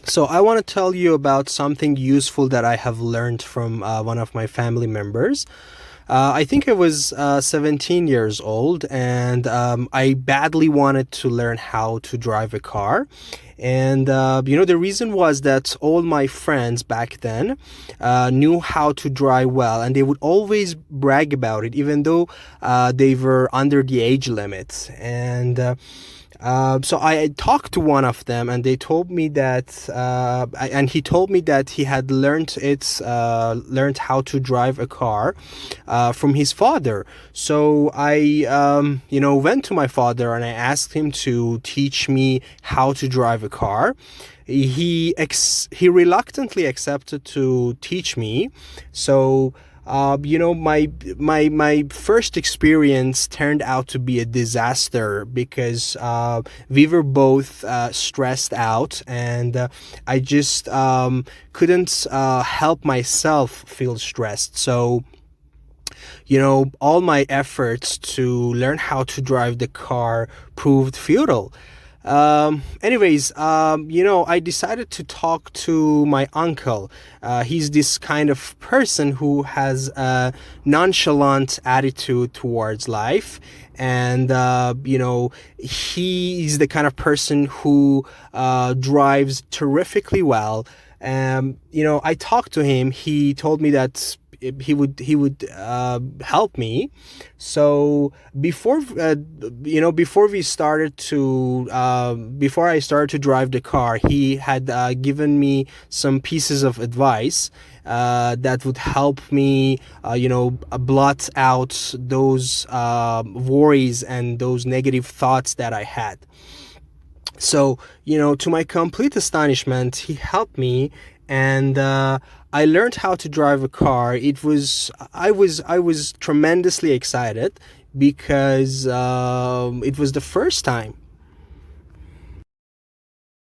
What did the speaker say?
So I want to tell you about something useful that I have learned from one of my family members. I think I was 17 years old, and I badly wanted to learn how to drive a car. And, the reason was that all my friends back then knew how to drive well, and they would always brag about it, even though they were under the age limit. So I talked to one of them, and they told me that, and he told me that he had learned how to drive a car from his father. So I, went to my father and I asked him to teach me how to drive a car. He reluctantly accepted to teach me. So my first experience turned out to be a disaster because we were both stressed out, and I just couldn't help myself feel stressed. So all my efforts to learn how to drive the car proved futile. I decided to talk to my uncle. He's this kind of person who has a nonchalant attitude towards life. And, he's the kind of person who drives terrifically well. I talked to him. He told me that he would help me. So before I started to drive the car, he had given me some pieces of advice that would help me blot out those worries and those negative thoughts that I had. So, to my complete astonishment, he helped me, and I learned how to drive a car. I was tremendously excited because it was the first time